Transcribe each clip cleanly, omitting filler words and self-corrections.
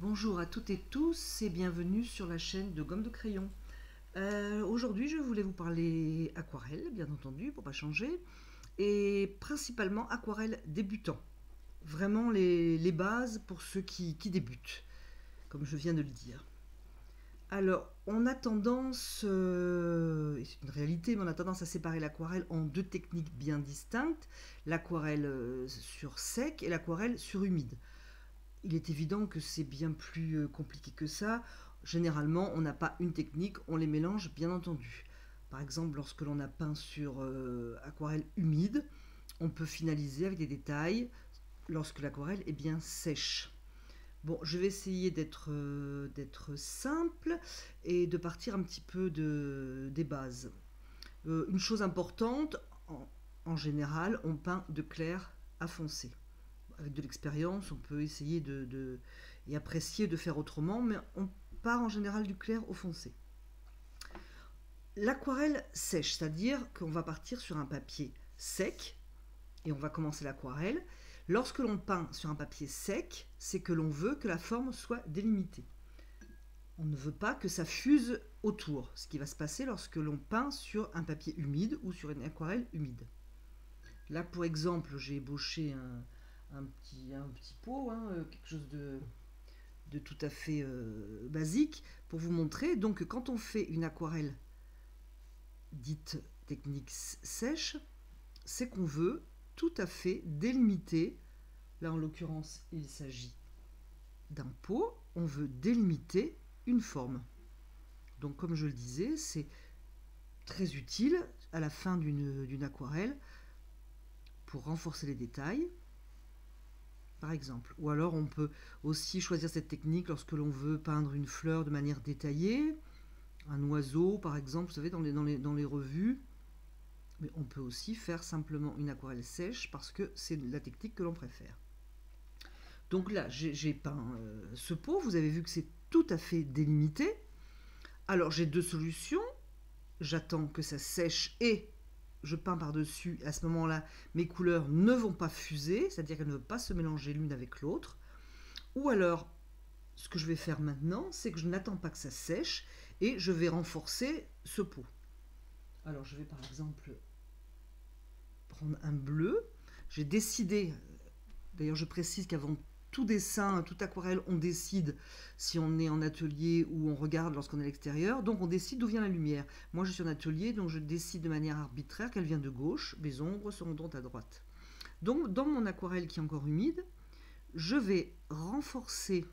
Bonjour à toutes et tous et bienvenue sur la chaîne de Gomme de Crayon. Aujourd'hui, je voulais vous parler aquarelle, bien entendu, pour pas changer, et principalement aquarelle débutant. Vraiment les bases pour ceux qui débutent, comme je viens de le dire. Alors, on a tendance, et c'est une réalité, mais on a tendance à séparer l'aquarelle en deux techniques bien distinctes, l'aquarelle sur sec et l'aquarelle sur humide. Il est évident que c'est bien plus compliqué que ça. Généralement, on n'a pas une technique, on les mélange bien entendu. Par exemple, lorsque l'on a peint sur aquarelle humide, on peut finaliser avec des détails lorsque l'aquarelle est bien sèche. Bon, je vais essayer d'être simple et de partir un petit peu des bases. Une chose importante, en général, on peint de clair à foncé. Avec de l'expérience, on peut essayer et apprécier de faire autrement, mais on part en général du clair au foncé. L'aquarelle sèche, c'est-à-dire qu'on va partir sur un papier sec et on va commencer l'aquarelle. Lorsque l'on peint sur un papier sec, c'est que l'on veut que la forme soit délimitée. On ne veut pas que ça fuse autour, ce qui va se passer lorsque l'on peint sur un papier humide ou sur une aquarelle humide. Là, pour exemple, j'ai ébauché un petit pot, quelque chose de tout à fait basique, pour vous montrer donc que quand on fait une aquarelle dite technique sèche, c'est qu'on veut tout à fait délimiter. Là, en l'occurrence, il s'agit d'un pot. On veut délimiter une forme. Donc, comme je le disais, c'est très utile à la fin d'une aquarelle pour renforcer les détails, par exemple. Ou alors, on peut aussi choisir cette technique lorsque l'on veut peindre une fleur de manière détaillée, un oiseau, par exemple, vous savez, dans les revues. Mais on peut aussi faire simplement une aquarelle sèche parce que c'est la technique que l'on préfère. Donc là, j'ai peint ce pot. Vous avez vu que c'est tout à fait délimité. Alors, j'ai deux solutions. J'attends que ça sèche et je peins par-dessus. À ce moment-là, mes couleurs ne vont pas fuser, c'est-à-dire qu'elles ne vont pas se mélanger l'une avec l'autre. Ou alors, ce que je vais faire maintenant, c'est que je n'attends pas que ça sèche et je vais renforcer ce pot. Alors, je vais par exemple prendre un bleu. J'ai décidé, d'ailleurs je précise qu'avant tout dessin, toute aquarelle, on décide si on est en atelier ou on regarde lorsqu'on est à l'extérieur. Donc on décide d'où vient la lumière. Moi je suis en atelier, donc je décide de manière arbitraire qu'elle vient de gauche. Les ombres seront donc à droite. Donc dans mon aquarelle qui est encore humide, je vais renforcer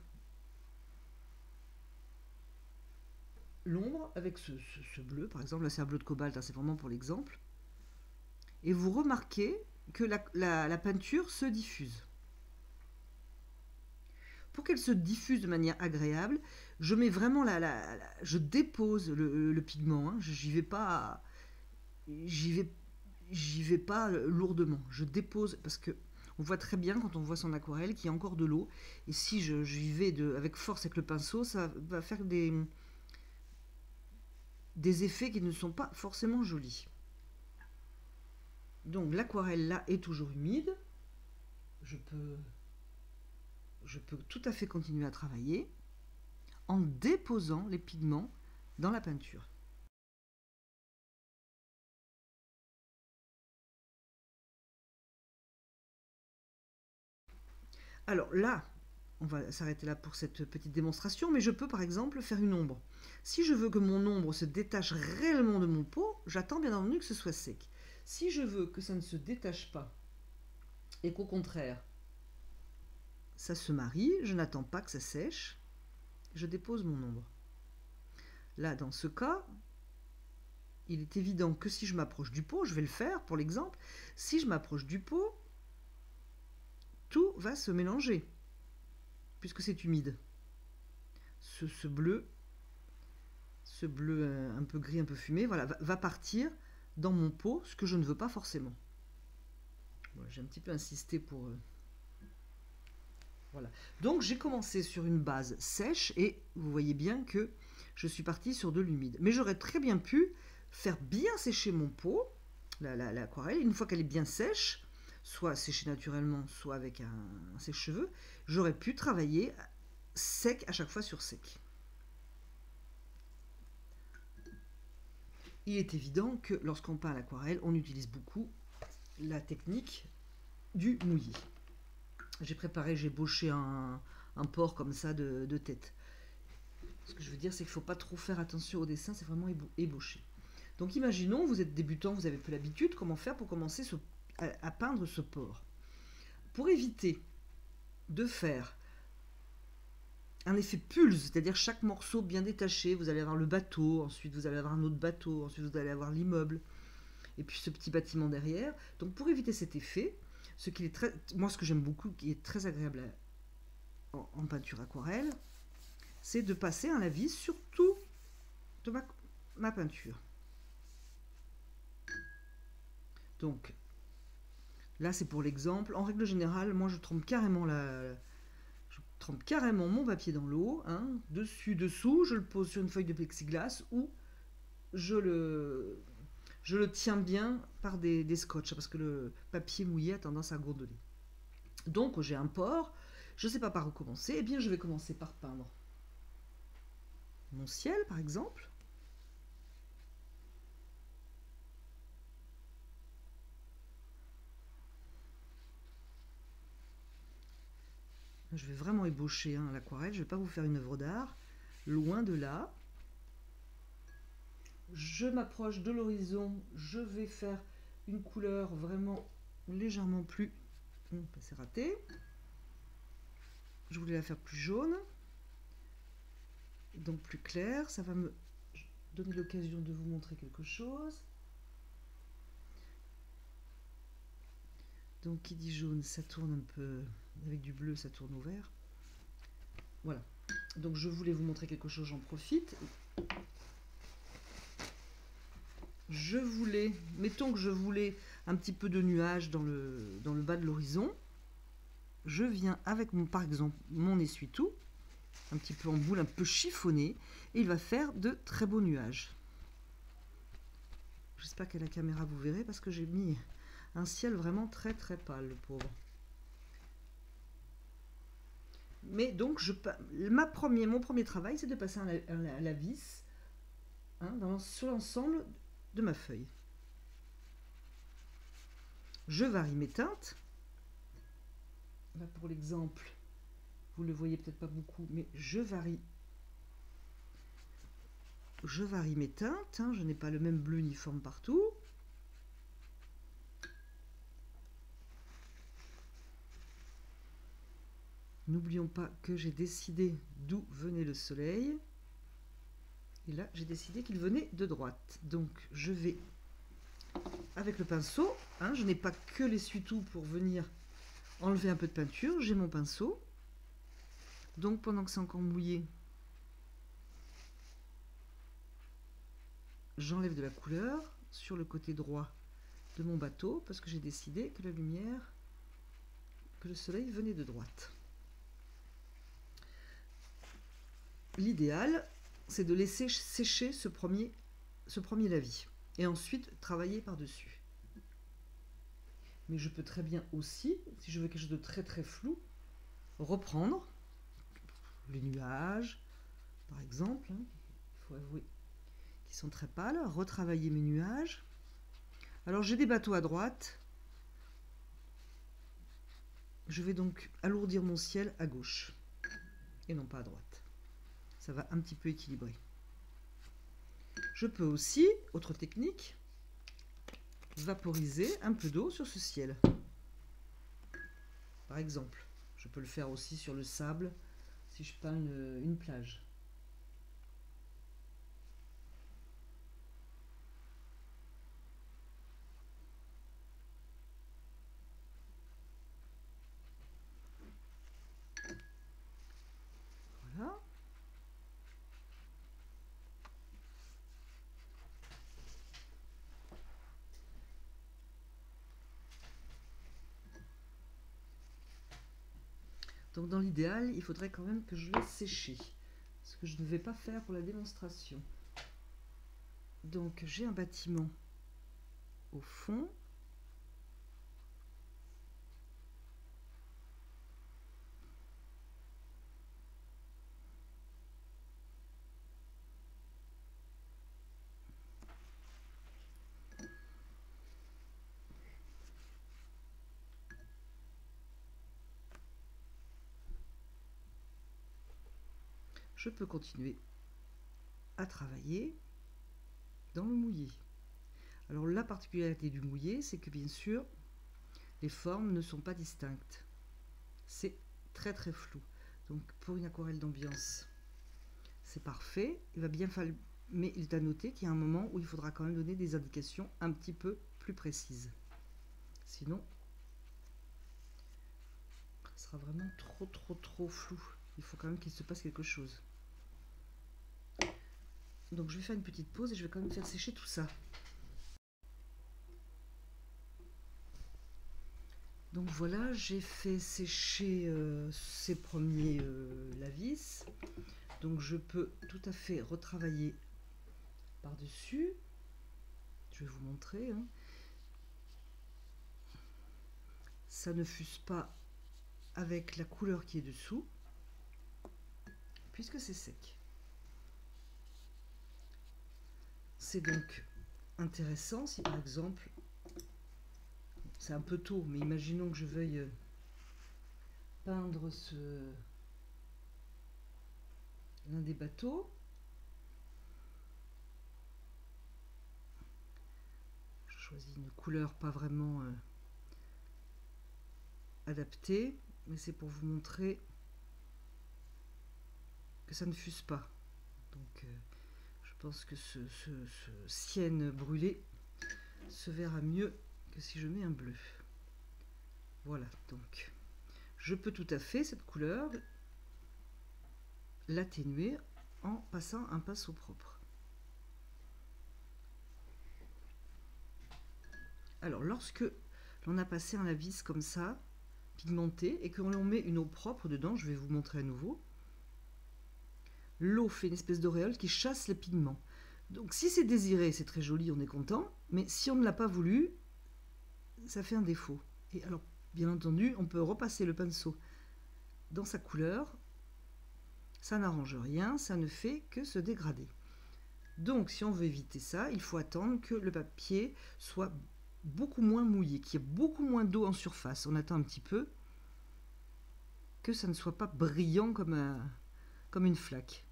l'ombre avec ce bleu. Par exemple, là c'est un bleu de cobalt, c'est vraiment pour l'exemple. Et vous remarquez que la peinture se diffuse. Pour qu'elle se diffuse de manière agréable, je mets vraiment je dépose le pigment. J'y vais pas, j'y vais pas lourdement. Je dépose parce que on voit très bien quand on voit son aquarelle qu'il y a encore de l'eau. Et si j'y vais avec force avec le pinceau, ça va faire des effets qui ne sont pas forcément jolis. Donc l'aquarelle là est toujours humide. Je peux tout à fait continuer à travailler en déposant les pigments dans la peinture. Alors là, on va s'arrêter là pour cette petite démonstration, mais je peux par exemple faire une ombre. Si je veux que mon ombre se détache réellement de mon pot, j'attends bien entendu que ce soit sec. Si je veux que ça ne se détache pas et qu'au contraire, ça se marie, je n'attends pas que ça sèche, je dépose mon ombre. Là, dans ce cas, il est évident que si je m'approche du pot, je vais le faire pour l'exemple, si je m'approche du pot, tout va se mélanger, puisque c'est humide. Ce bleu un peu gris, un peu fumé, voilà, va partir dans mon pot, ce que je ne veux pas forcément. Voilà, j'ai un petit peu insisté pour... Voilà. Donc j'ai commencé sur une base sèche et vous voyez bien que je suis partie sur de l'humide. Mais j'aurais très bien pu faire bien sécher mon pot, l'aquarelle, une fois qu'elle est bien sèche, soit séchée naturellement, soit avec un sèche-cheveux, j'aurais pu travailler sec à chaque fois sur sec. Il est évident que lorsqu'on peint à l'aquarelle, on utilise beaucoup la technique du mouillé. J'ai bauché un port comme ça de tête. Ce que je veux dire, c'est qu'il ne faut pas trop faire attention au dessin, c'est vraiment ébauché. Donc imaginons, vous êtes débutant, vous avez peu l'habitude, comment faire pour commencer à peindre ce port. Pour éviter de faire un effet pulse, c'est-à-dire chaque morceau bien détaché, vous allez avoir le bateau, ensuite vous allez avoir un autre bateau, ensuite vous allez avoir l'immeuble, et puis ce petit bâtiment derrière. Donc pour éviter cet effet, ce que j'aime beaucoup, qui est très agréable en peinture aquarelle, c'est de passer un lavis sur tout de ma peinture. Donc là c'est pour l'exemple. En règle générale, moi je trempe carrément mon papier dans l'eau, hein, dessus, dessous, je le pose sur une feuille de plexiglas ou je le tiens bien par des scotch, parce que le papier mouillé a tendance à gondoler. Donc j'ai un port, je ne sais pas par où commencer, et bien je vais commencer par peindre mon ciel par exemple. Je vais vraiment ébaucher l'aquarelle, je ne vais pas vous faire une œuvre d'art, loin de là. Je m'approche de l'horizon, je vais faire une couleur vraiment légèrement plus... c'est raté. Je voulais la faire plus jaune, donc plus claire. Ça va me donner l'occasion de vous montrer quelque chose. Donc qui dit jaune, ça tourne un peu, avec du bleu ça tourne au vert. Voilà, donc je voulais vous montrer quelque chose, j'en profite. Mettons que je voulais un petit peu de nuages dans le bas de l'horizon. Je viens avec par exemple mon essuie-tout, un petit peu en boule, un peu chiffonné, et il va faire de très beaux nuages. J'espère qu'à la caméra vous verrez, parce que j'ai mis un ciel vraiment très très pâle, le pauvre. Mais donc mon premier travail, c'est de passer un lavis sur l'ensemble de ma feuille. Je varie mes teintes. Là pour l'exemple, vous ne le voyez peut-être pas beaucoup, mais je varie mes teintes. Je n'ai pas le même bleu uniforme partout. N'oublions pas que j'ai décidé d'où venait le soleil. Et là, j'ai décidé qu'il venait de droite. Donc, je vais avec le pinceau. Je n'ai pas que l'essuie-tout pour venir enlever un peu de peinture. J'ai mon pinceau. Donc, pendant que c'est encore mouillé, j'enlève de la couleur sur le côté droit de mon bateau, parce que j'ai décidé que le soleil venait de droite. L'idéal, c'est de laisser sécher ce premier lavis et ensuite travailler par-dessus. Mais je peux très bien aussi, si je veux quelque chose de très très flou, reprendre les nuages, par exemple, il faut avouer qu'ils sont très pâles, retravailler mes nuages. Alors j'ai des bateaux à droite, je vais donc alourdir mon ciel à gauche et non pas à droite. Ça va un petit peu équilibrer. Je peux aussi, autre technique, vaporiser un peu d'eau sur ce ciel. Par exemple, je peux le faire aussi sur le sable si je peins une plage. Voilà. Donc dans l'idéal, il faudrait quand même que je laisse sécher, ce que je ne vais pas faire pour la démonstration. Donc j'ai un bâtiment au fond. je peux continuer à travailler dans le mouillé. Alors la particularité du mouillé, c'est que bien sûr, les formes ne sont pas distinctes. C'est très très flou. Donc pour une aquarelle d'ambiance, c'est parfait. Il va bien falloir, mais il est à noter qu'il y a un moment où il faudra quand même donner des indications un petit peu plus précises. Sinon, ce sera vraiment trop flou. Il faut quand même qu'il se passe quelque chose. Donc je vais faire une petite pause et je vais quand même faire sécher tout ça. Donc voilà, j'ai fait sécher ces premiers lavis. Donc je peux tout à fait retravailler par-dessus. Je vais vous montrer. Hein. Ça ne fuse pas avec la couleur qui est dessous, puisque c'est sec. C'est donc intéressant si par exemple, c'est un peu tôt, mais imaginons que je veuille peindre l'un des bateaux. Je choisis une couleur pas vraiment adaptée, mais c'est pour vous montrer que ça ne fuse pas. Donc je pense que ce cyène brûlé se verra mieux que si je mets un bleu. Voilà, donc je peux tout à fait cette couleur l'atténuer en passant un pinceau propre. Alors lorsque l'on a passé un lavis comme ça, pigmenté, et que l'on met une eau propre dedans, je vais vous montrer à nouveau, l'eau fait une espèce d'auréole qui chasse les pigments. Donc si c'est désiré, c'est très joli, on est content, mais si on ne l'a pas voulu, ça fait un défaut. Et alors, bien entendu, on peut repasser le pinceau dans sa couleur, ça n'arrange rien, ça ne fait que se dégrader. Donc si on veut éviter ça, il faut attendre que le papier soit beaucoup moins mouillé, qu'il y ait beaucoup moins d'eau en surface. On attend un petit peu, que ça ne soit pas brillant comme une flaque.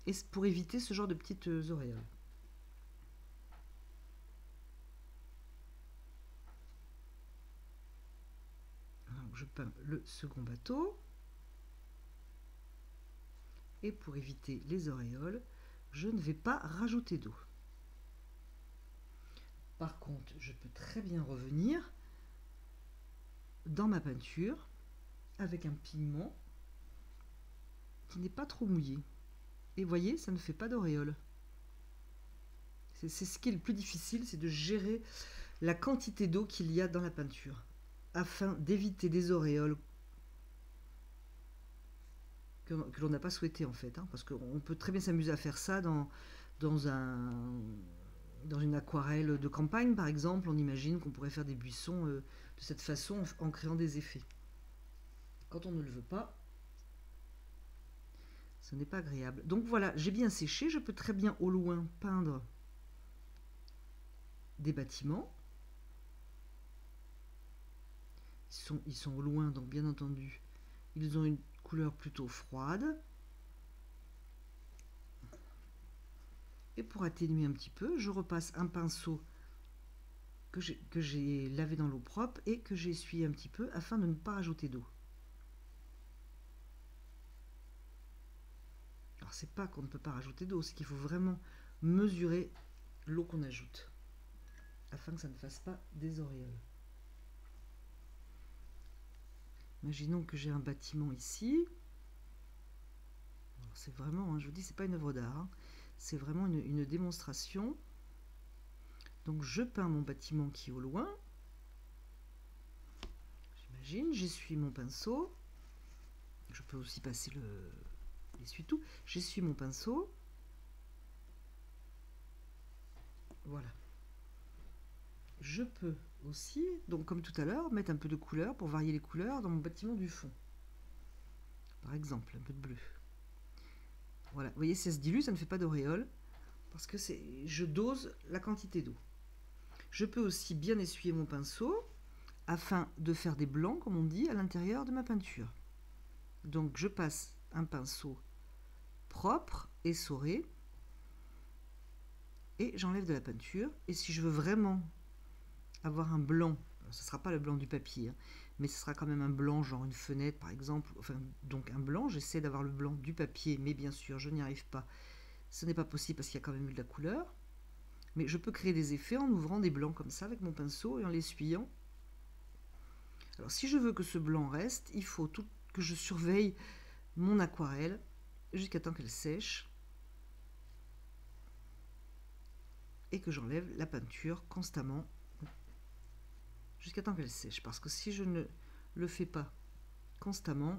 Et pour éviter ce genre de petites auréoles. Alors, je peins le second bateau. Et pour éviter les auréoles, je ne vais pas rajouter d'eau. Par contre, je peux très bien revenir dans ma peinture avec un pigment qui n'est pas trop mouillé. Et vous voyez, ça ne fait pas d'auréole. C'est ce qui est le plus difficile, c'est de gérer la quantité d'eau qu'il y a dans la peinture, afin d'éviter des auréoles que l'on n'a pas souhaité en fait. Hein, parce qu'on peut très bien s'amuser à faire ça dans une aquarelle de campagne par exemple. On imagine qu'on pourrait faire des buissons de cette façon en créant des effets. Quand on ne le veut pas, ce n'est pas agréable. Donc voilà, j'ai bien séché, je peux très bien au loin peindre des bâtiments. Ils sont au loin, donc bien entendu, ils ont une couleur plutôt froide. Et pour atténuer un petit peu, je repasse un pinceau que j'ai lavé dans l'eau propre et que j'ai essuyé un petit peu afin de ne pas rajouter d'eau. Alors c'est pas qu'on ne peut pas rajouter d'eau, c'est qu'il faut vraiment mesurer l'eau qu'on ajoute afin que ça ne fasse pas des auréoles. Imaginons que j'ai un bâtiment ici. C'est vraiment, hein, je vous dis, c'est pas une œuvre d'art, hein, c'est vraiment une démonstration. Donc je peins mon bâtiment qui est au loin. J'imagine, j'essuie mon pinceau. Je peux aussi passer l'essuie-tout. J'essuie mon pinceau. Voilà. Je peux aussi, donc comme tout à l'heure, mettre un peu de couleur pour varier les couleurs dans mon bâtiment du fond. Par exemple, un peu de bleu. Voilà, vous voyez, si ça se dilue, ça ne fait pas d'auréole, parce que je dose la quantité d'eau. Je peux aussi bien essuyer mon pinceau, afin de faire des blancs, comme on dit, à l'intérieur de ma peinture. Donc je passe un pinceau propre, essoré. Et j'enlève de la peinture. Et si je veux vraiment avoir un blanc, ce ne sera pas le blanc du papier, hein, mais ce sera quand même un blanc, genre une fenêtre par exemple, enfin donc un blanc, j'essaie d'avoir le blanc du papier, mais bien sûr je n'y arrive pas. Ce n'est pas possible parce qu'il y a quand même eu de la couleur. Mais je peux créer des effets en ouvrant des blancs comme ça avec mon pinceau et en l'essuyant. Alors si je veux que ce blanc reste, il faut que je surveille mon aquarelle jusqu'à temps qu'elle sèche et que j'enlève la peinture constamment jusqu'à temps qu'elle sèche. Parce que si je ne le fais pas constamment,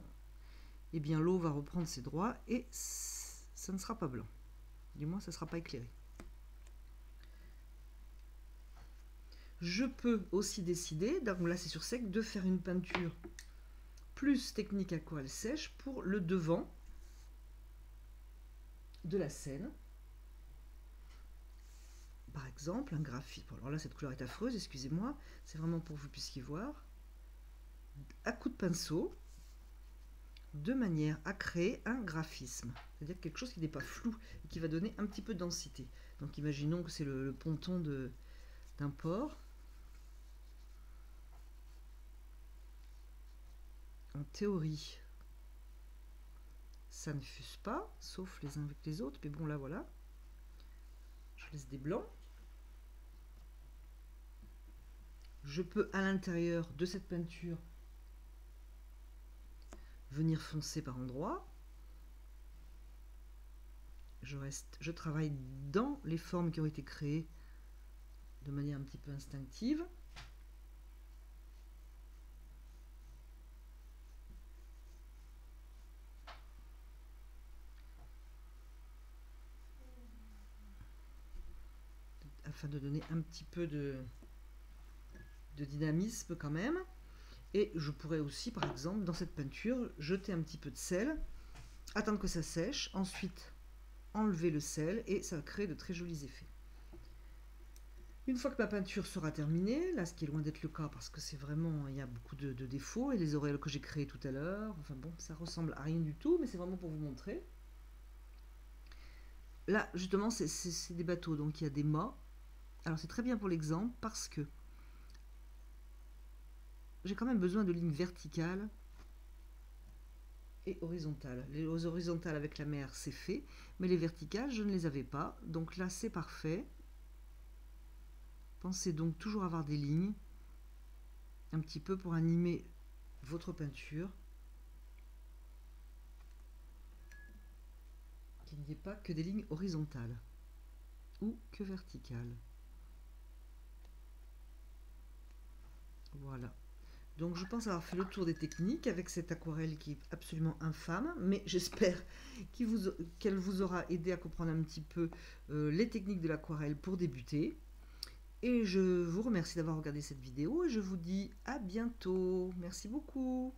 eh bien l'eau va reprendre ses droits et ça ne sera pas blanc. Du moins, ça ne sera pas éclairé. Je peux aussi décider, donc là c'est sur sec, de faire une peinture plus technique aquarelle sèche pour le devant de la scène. Par exemple, un graphite. Bon, alors là, cette couleur est affreuse, excusez-moi. C'est vraiment pour que vous puissiez voir. À coup de pinceau, de manière à créer un graphisme. C'est-à-dire quelque chose qui n'est pas flou et qui va donner un petit peu de densité. Donc imaginons que c'est le ponton d'un port. En théorie, ça ne fuse pas, sauf les uns avec les autres. Mais bon, là, voilà. Je laisse des blancs. Je peux, à l'intérieur de cette peinture, venir foncer par endroits. Je travaille dans les formes qui ont été créées de manière un petit peu instinctive. Afin de donner un petit peu de dynamisme quand même. Et je pourrais aussi, par exemple, dans cette peinture, jeter un petit peu de sel, attendre que ça sèche, ensuite enlever le sel et ça va créer de très jolis effets. Une fois que ma peinture sera terminée, là ce qui est loin d'être le cas parce que c'est vraiment, il y a beaucoup de défauts et les auréoles que j'ai créées tout à l'heure, enfin bon, ça ressemble à rien du tout, mais c'est vraiment pour vous montrer. Là, justement, c'est des bateaux, donc il y a des mâts. Alors c'est très bien pour l'exemple parce que j'ai quand même besoin de lignes verticales et horizontales. Les horizontales avec la mer, c'est fait, mais les verticales, je ne les avais pas. Donc là, c'est parfait. Pensez donc toujours avoir des lignes, un petit peu pour animer votre peinture. Qu'il n'y ait pas que des lignes horizontales ou que verticales. Voilà. Donc je pense avoir fait le tour des techniques avec cette aquarelle qui est absolument infâme, mais j'espère qu'elle vous aura aidé à comprendre un petit peu les techniques de l'aquarelle pour débuter. Et je vous remercie d'avoir regardé cette vidéo et je vous dis à bientôt. Merci beaucoup.